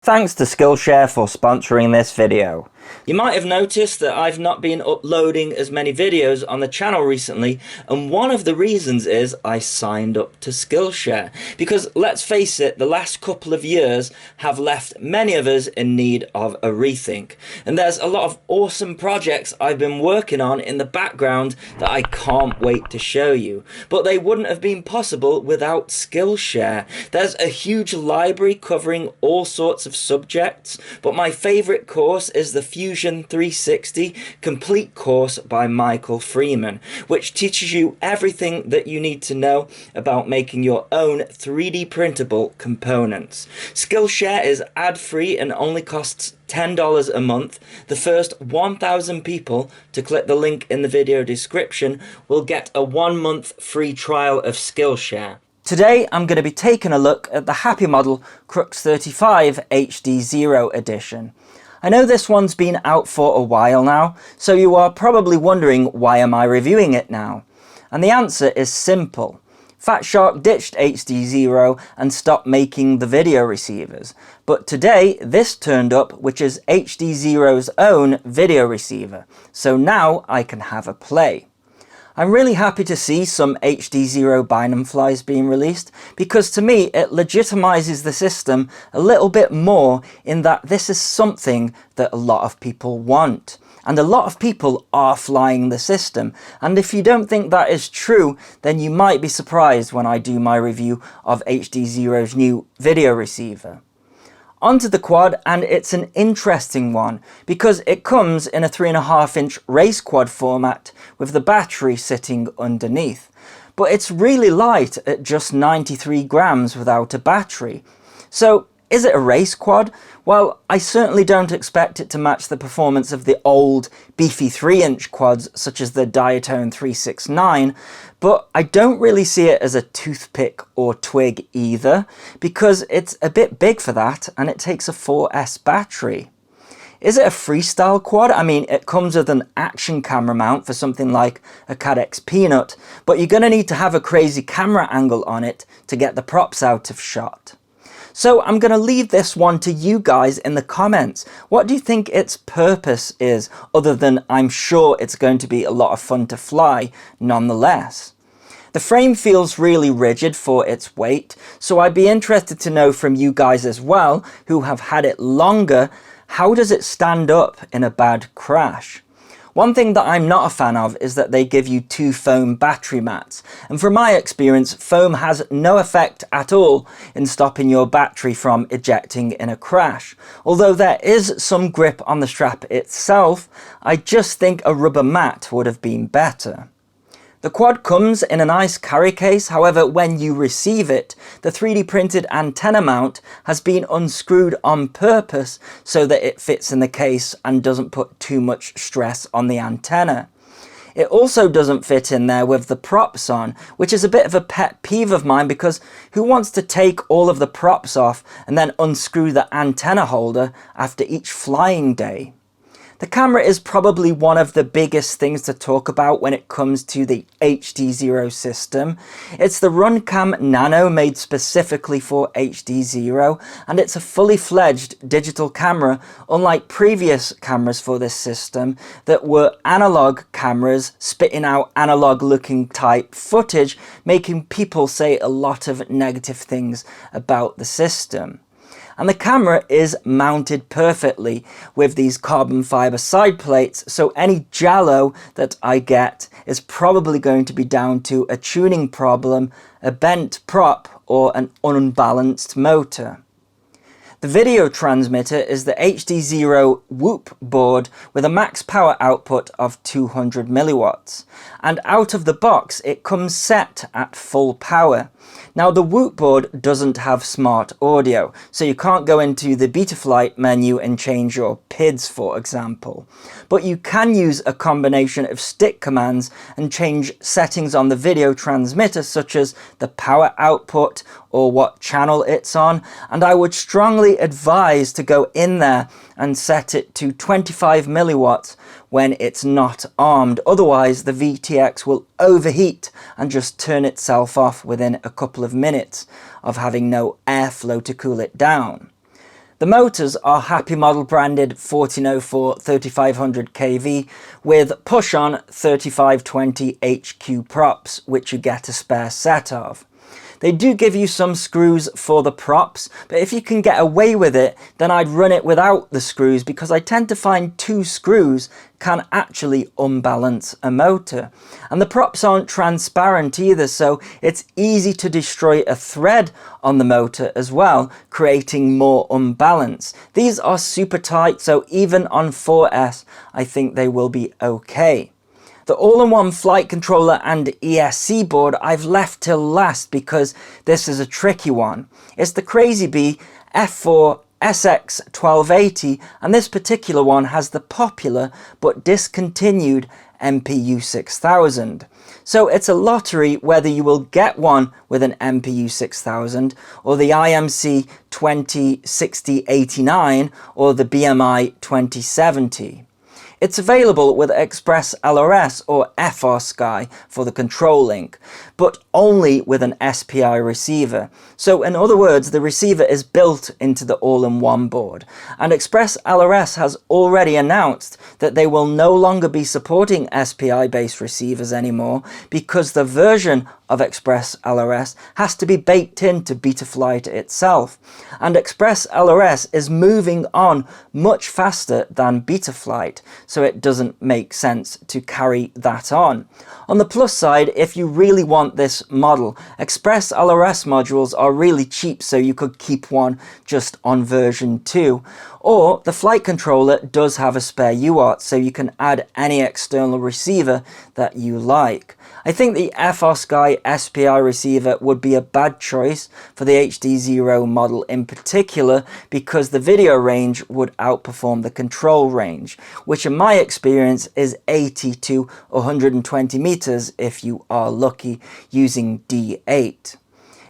Thanks to Skillshare for sponsoring this video. You might have noticed that I've not been uploading as many videos on the channel recently, and one of the reasons is I signed up to Skillshare. Because let's face it, the last couple of years have left many of us in need of a rethink. And there's a lot of awesome projects I've been working on in the background that I can't wait to show you. But they wouldn't have been possible without Skillshare. There's a huge library covering all sorts of subjects, but my favourite course is the Fusion 360 complete course by Michael Freeman, which teaches you everything that you need to know about making your own 3D printable components. Skillshare is ad-free and only costs $10 a month. The first 1,000 people to click the link in the video description will get a 1-month free trial of Skillshare. Today I'm going to be taking a look at the Happymodel Crux35 HDZero edition. I know this one's been out for a while now, so you are probably wondering why am I reviewing it now? And the answer is simple. Fat Shark ditched HDZero and stopped making the video receivers. But today this turned up, which is HDZero's own video receiver. So now I can have a play. I'm really happy to see some HDZero Bynum flies being released, because to me it legitimizes the system a little bit more in that this is something that a lot of people want. And a lot of people are flying the system, and if you don't think that is true, then you might be surprised when I do my review of HDZero's new video receiver. Onto the quad, and it's an interesting one because it comes in a 3.5-inch race quad format with the battery sitting underneath. But it's really light at just 93 grams without a battery. So is it a race quad? Well, I certainly don't expect it to match the performance of the old beefy 3-inch quads such as the Diatone 369, but I don't really see it as a toothpick or twig either, because it's a bit big for that and it takes a 4S battery. Is it a freestyle quad? I mean, it comes with an action camera mount for something like a Cadex Peanut, but you're going to need to have a crazy camera angle on it to get the props out of shot. So I'm going to leave this one to you guys in the comments. What do you think its purpose is, other than I'm sure it's going to be a lot of fun to fly nonetheless? The frame feels really rigid for its weight, so I'd be interested to know from you guys as well, who have had it longer, how does it stand up in a bad crash? One thing that I'm not a fan of is that they give you 2 foam battery mats, and from my experience, foam has no effect at all in stopping your battery from ejecting in a crash. Although there is some grip on the strap itself, I just think a rubber mat would have been better. The quad comes in a nice carry case, however when you receive it, the 3D printed antenna mount has been unscrewed on purpose so that it fits in the case and doesn't put too much stress on the antenna. It also doesn't fit in there with the props on, which is a bit of a pet peeve of mine, because who wants to take all of the props off and then unscrew the antenna holder after each flying day? The camera is probably one of the biggest things to talk about when it comes to the HDZero system. It's the Runcam Nano made specifically for HDZero, and it's a fully fledged digital camera, unlike previous cameras for this system that were analog cameras spitting out analog looking type footage, making people say a lot of negative things about the system. And the camera is mounted perfectly with these carbon fiber side plates, so any jello that I get is probably going to be down to a tuning problem, a bent prop, or an unbalanced motor. The video transmitter is the HDZero Whoop board with a max power output of 200 milliwatts, and out of the box it comes set at full power. Now the Whoop board doesn't have smart audio, so you can't go into the Betaflight menu and change your PIDs, for example. But you can use a combination of stick commands and change settings on the video transmitter, such as the power output or what channel it's on, and I would strongly advise to go in there and set it to 25 milliwatts when it's not armed. Otherwise the VTX will overheat and just turn itself off within a couple of minutes of having no airflow to cool it down. The motors are Happymodel branded 1404 3500 kV with push-on 3520 HQ props, which you get a spare set of. They do give you some screws for the props, but if you can get away with it, then I'd run it without the screws, because I tend to find 2 screws can actually unbalance a motor. And the props aren't transparent either, so it's easy to destroy a thread on the motor as well, creating more unbalance. These are super tight, so even on 4S, I think they will be okay. The all-in-one flight controller and ESC board I've left till last because this is a tricky one. It's the Crazy Bee F4 SX1280, and this particular one has the popular but discontinued MPU 6000. So it's a lottery whether you will get one with an MPU 6000 or the IMC 206089 or the BMI 2070. It's available with Express LRS or FR-SKY for the control link, but only with an SPI receiver. So in other words, the receiver is built into the all-in-one board. And Express LRS has already announced that they will no longer be supporting SPI-based receivers anymore, because the version of Express LRS has to be baked into Betaflight itself. And Express LRS is moving on much faster than Betaflight, so it doesn't make sense to carry that on. On the plus side, if you really want this model, Express LRS modules are really cheap, so you could keep one just on version 2. Or the flight controller does have a spare UART, so you can add any external receiver that you like. I think the FR-SKY SPI receiver would be a bad choice for the HDZero model in particular, because the video range would outperform the control range, which in my experience is 80 to 120 meters if you are lucky using D8.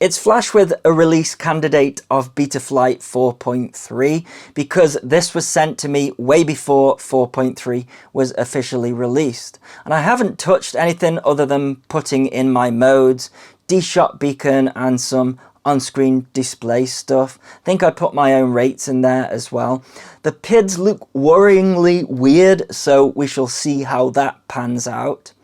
It's flash with a release candidate of Betaflight 4.3 because this was sent to me way before 4.3 was officially released. And I haven't touched anything other than putting in my modes, D-Shot beacon and some on-screen display stuff. I think I put my own rates in there as well. The PIDs look worryingly weird, so we shall see how that pans out.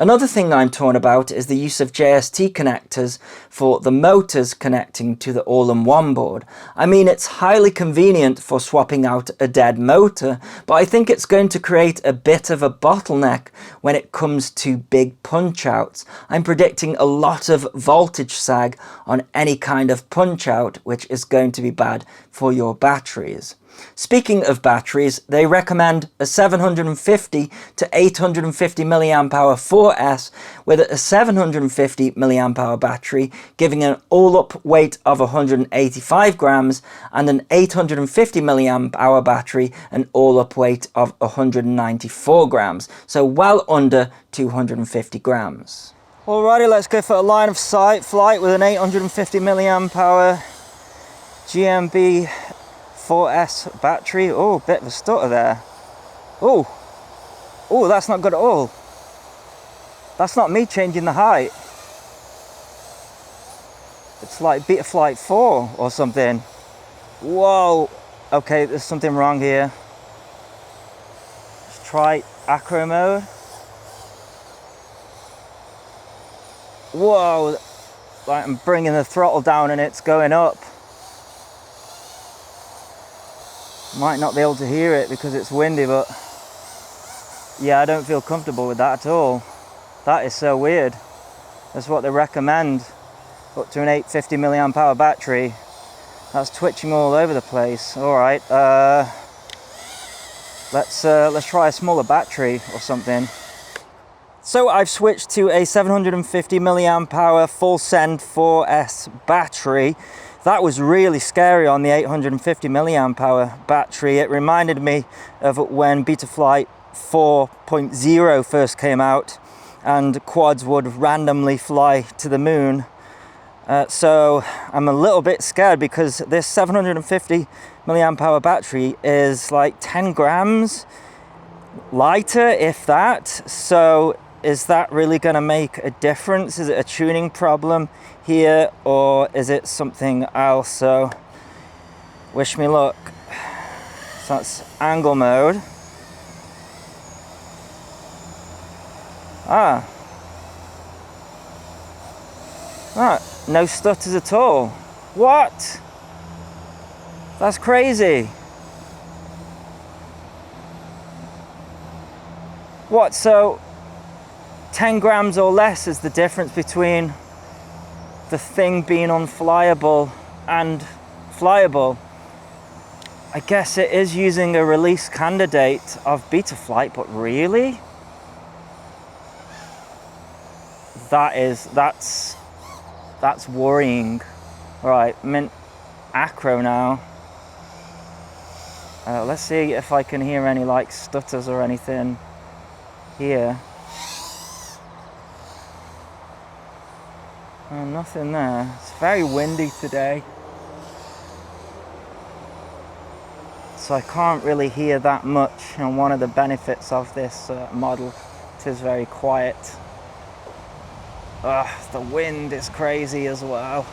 Another thing I'm torn about is the use of JST connectors for the motors connecting to the all-in-one board. I mean, it's highly convenient for swapping out a dead motor, but I think it's going to create a bit of a bottleneck when it comes to big punch-outs. I'm predicting a lot of voltage sag on any kind of punch-out, which is going to be bad for your batteries. Speaking of batteries, they recommend a 750 to 850 mAh 4S with a 750 mAh battery, giving an all-up weight of 185 grams, and an 850 mAh battery, an all-up weight of 194 grams, so well under 250 grams. Alrighty, let's go for a line of sight flight with an 850 mAh GMB 4S battery. Oh, bit of a stutter there. Oh, that's not good at all. That's not me changing the height. It's like Betaflight 4 or something. Whoa. Okay, there's something wrong here. Let's try acro mode. Whoa. Like I'm bringing the throttle down and it's going up. Might not be able to hear it because it's windy, but yeah, I don't feel comfortable with that at all. That is so weird. That's what they recommend, up to an 850 mAh battery. That's twitching all over the place. All right, let's try a smaller battery or something. So I've switched to a 750 mAh full send 4S battery. That was really scary on the 850 mAh battery. It reminded me of when Betaflight 4.0 first came out and quads would randomly fly to the moon. So I'm a little bit scared because this 750 mAh battery is like 10 grams lighter, if that. So is that really going to make a difference? Is it a tuning problem here, or is it something else? So Wish me luck. So that's angle mode. Ah, no stutters at all. What? That's crazy. What, so 10 grams or less is the difference between the thing being unflyable and flyable? I guess it is using a release candidate of Betaflight, but really? That's worrying. Right, I'm in acro now. Let's see if I can hear any like stutters or anything here. Oh, nothing there. It's very windy today, so I can't really hear that much. And one of the benefits of this model, it is very quiet. The wind is crazy as well,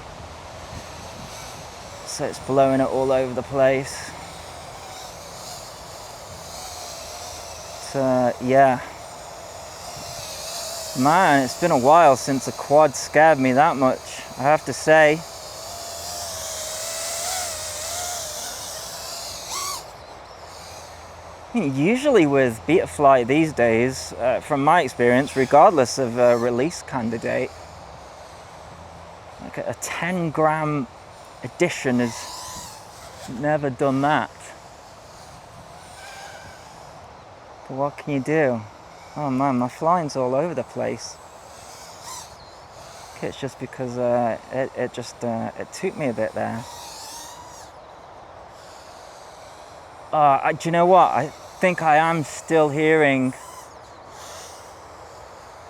so it's blowing it all over the place. So yeah, man, it's been a while since a quad scared me that much, I have to say. Usually with Betaflight these days, from my experience, regardless of a release candidate, like a 10 gram edition has never done that. But what can you do? Oh man, my flying's all over the place. Okay, it's just because it took me a bit there. Do you know what? I think I am still hearing,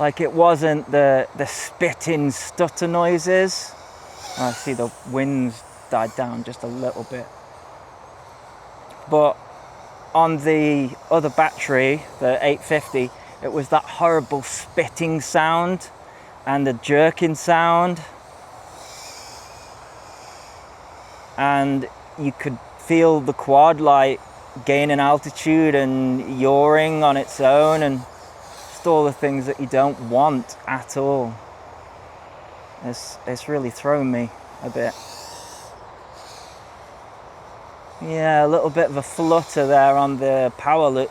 like, it wasn't the spitting stutter noises. I see the wind's died down just a little bit. But on the other battery, the 850, it was that horrible spitting sound and the jerking sound. And you could feel the quad like gaining altitude and yawing on its own, and just all the things that you don't want at all. It's really thrown me a bit. Yeah, a little bit of a flutter there on the power loop.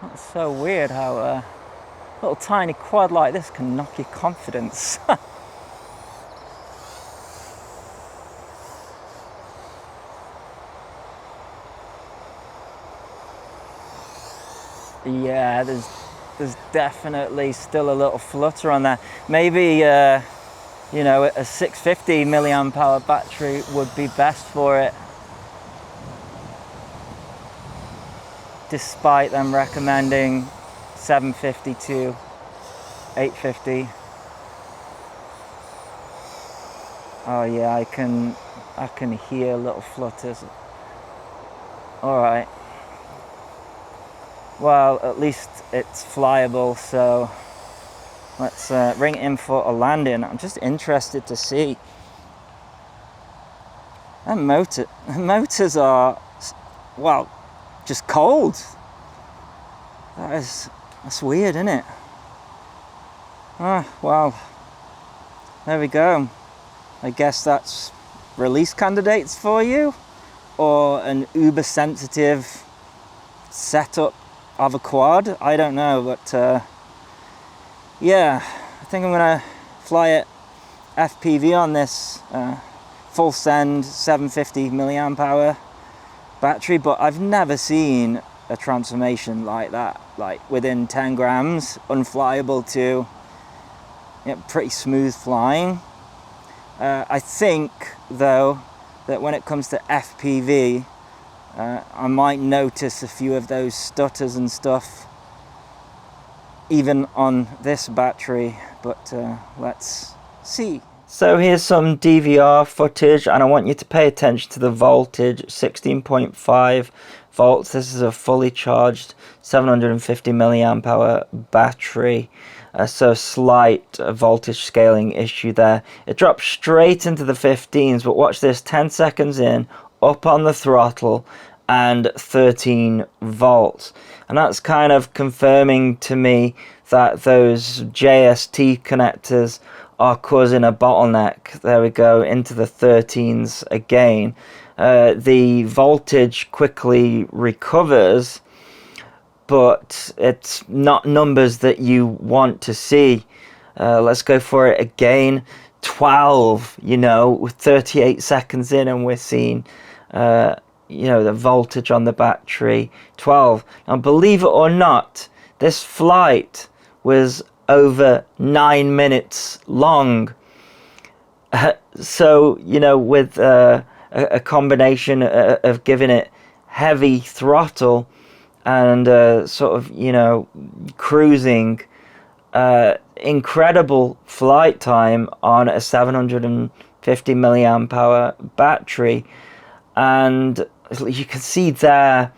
That's so weird how a little tiny quad like this can knock your confidence. Yeah, there's definitely still a little flutter on there. Maybe you know, a 650 milliamp hour battery would be best for it, despite them recommending 750 to 850. Oh yeah, I can hear little flutters. All right. Well, at least it's flyable, so let's ring it in for a landing. I'm just interested to see. And motors are, well, just cold. That's weird, isn't it? Well, there we go. I guess that's release candidates for you, or an uber sensitive setup of a quad. I don't know, but yeah, I think I'm gonna fly it FPV on this full send 750 milliamp hour battery, but I've never seen a transformation like that, like within 10 grams, unflyable to, yeah, pretty smooth flying. I think though that when it comes to FPV, I might notice a few of those stutters and stuff even on this battery, but let's see. So here's some DVR footage, and I want you to pay attention to the voltage, 16.5 volts. This is a fully charged 750 milliamp hour battery. So slight voltage scaling issue there. It drops straight into the 15s, but watch this, 10 seconds in, up on the throttle, and 13 volts. And that's kind of confirming to me that those JST connectors are causing a bottleneck. There we go, into the 13s again. The voltage quickly recovers, but it's not numbers that you want to see. Let's go for it again. 12, with 38 seconds in, and we're seeing the voltage on the battery 12. Now, believe it or not, this flight was over 9 minutes long. So with a combination of giving it heavy throttle and sort of cruising, incredible flight time on a 750 milliamp hour battery. And you can see there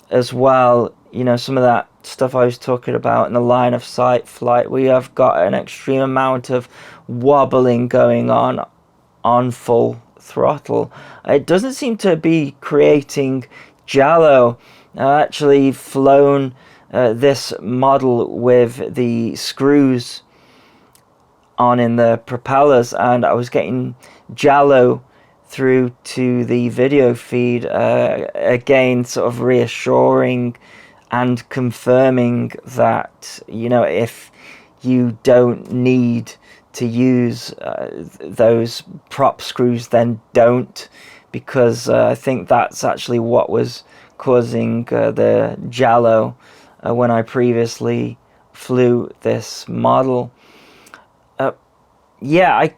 as well, some of that stuff I was talking about in the line of sight flight. We have got an extreme amount of wobbling going on full throttle. It doesn't seem to be creating jello. I actually flown this model with the screws on in the propellers, and I was getting jello through to the video feed, again sort of reassuring and confirming that if you don't need to use those prop screws, then don't, because I think that's actually what was causing the jello when I previously flew this model. I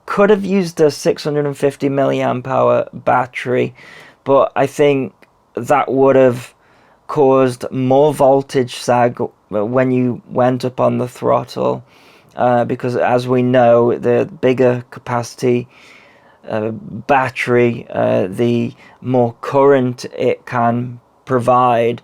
could have used a 650 milliamp hour battery, but I think that would have caused more voltage sag when you went up on the throttle, because as we know, the bigger capacity battery, the more current it can provide,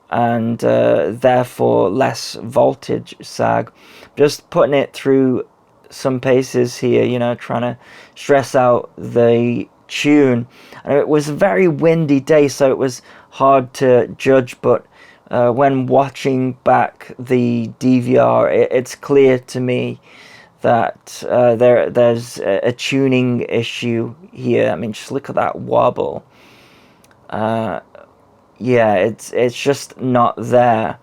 and therefore less voltage sag. Just putting it through some paces here, trying to stress out the tune. And it was a very windy day, so it was hard to judge, but when watching back the DVR, it's clear to me that there's a tuning issue here. I mean, just look at that wobble. It's just not there.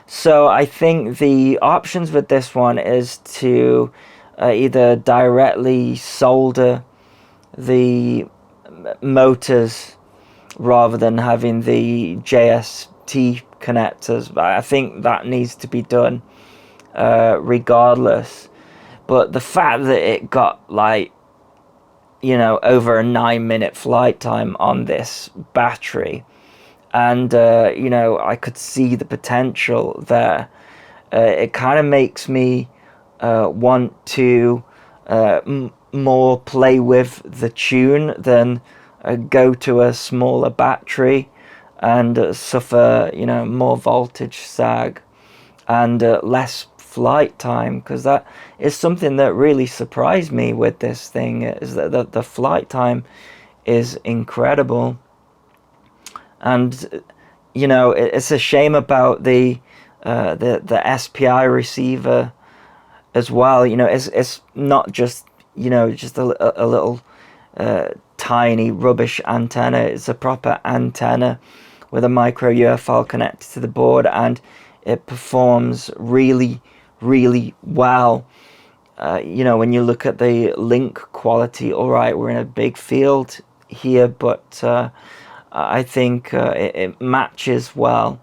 So I think the options with this one is to either directly solder the motors rather than having the JST connectors. But I think that needs to be done regardless. But the fact that it got over a 9-minute flight time on this battery, and I could see the potential there, it kind of makes me want to more play with the tune than go to a smaller battery and suffer more voltage sag and less flight time, because that is something that really surprised me with this thing, is that the flight time is incredible. And it's a shame about the SPI receiver as well. It's not just just a little tiny rubbish antenna. It's a proper antenna with a micro UFL connected to the board, and it performs really, really well. When you look at the link quality, all right, we're in a big field here, but I think it matches well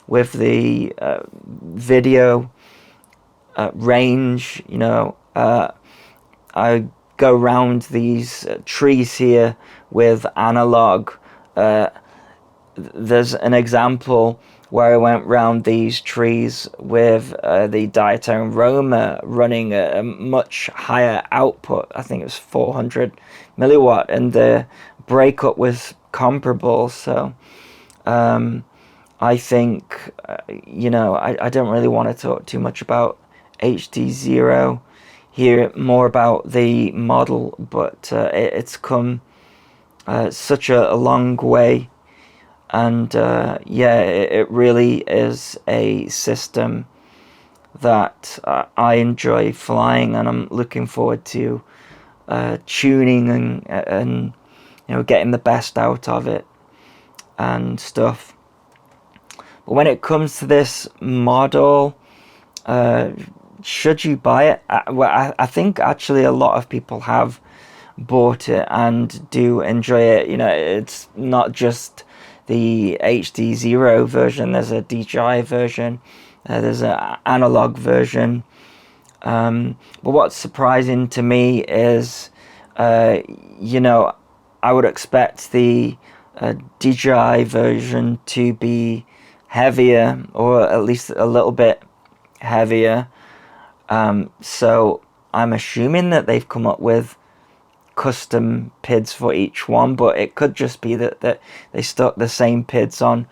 with the video range. I go round these trees here with analog. There's an example where I went round these trees with the diatone Roma running a much higher output. I think it was 400 milliwatt, and the breakup was comparable. So I think, you know, I don't really want to talk too much about HDZero here, more about the model, but it's come such a long way, and yeah, it really is a system that I enjoy flying, and I'm looking forward to tuning and you know, getting the best out of it and stuff. But when it comes to this model, should you buy it? I think actually a lot of people have bought it and do enjoy it. You know, it's not just the HDZero version. There's a DJI version. There's an analog version. But what's surprising to me is, you know, I would expect the DJI version to be heavier, or at least a little bit heavier. So I'm assuming that they've come up with custom PIDs for each one, but it could just be that they stuck the same PIDs on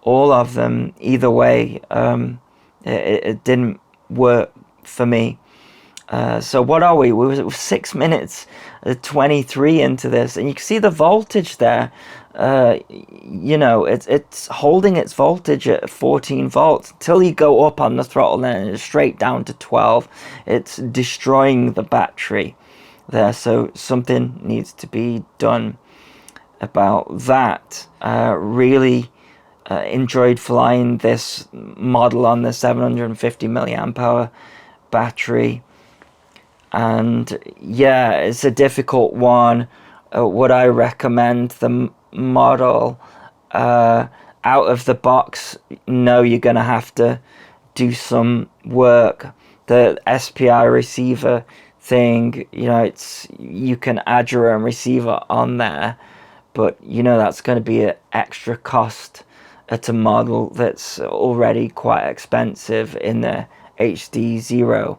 all of them. Either way, it didn't work for me. So what are we? We were 6 minutes 23 into this, and you can see the voltage there. You know, it's holding its voltage at 14 volts until you go up on the throttle, and it's straight down to 12. It's destroying the battery there, so something needs to be done about that. Really enjoyed flying this model on the 750 milliamp hour battery, and yeah, it's a difficult one. Would I recommend the model out of the box? No, you're gonna have to do some work. The SPI receiver thing, you know, you can add your own receiver on there, but you know that's going to be an extra cost at a model that's already quite expensive in the HDZero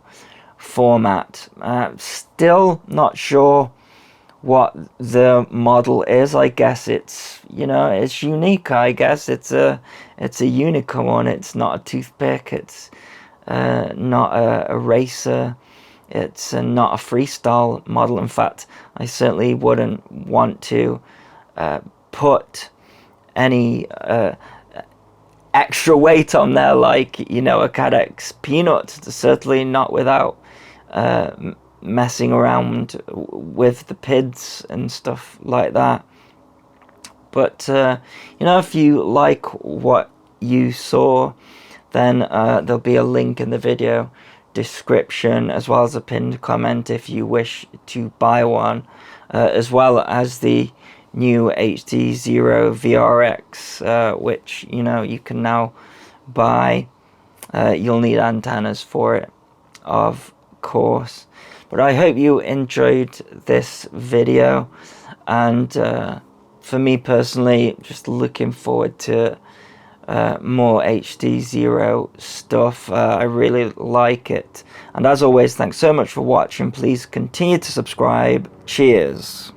format. Still not sure what the model is. I guess it's, you know, it's unique. I guess it's a unicorn. It's not a toothpick. It's not a racer. It's not a freestyle model. In fact, I certainly wouldn't want to put any extra weight on there, like, you know, a Cadex Peanut. Certainly not without messing around with the PIDs and stuff like that. But you know, if you like what you saw, then there'll be a link in the video description, as well as a pinned comment if you wish to buy one, as well as the new HDZero VRX, which, you know, you can now buy. You'll need antennas for it, of course. But I hope you enjoyed this video, and for me personally, just looking forward to more HDZero stuff. I really like it, and as always, thanks so much for watching. Please continue to subscribe. Cheers.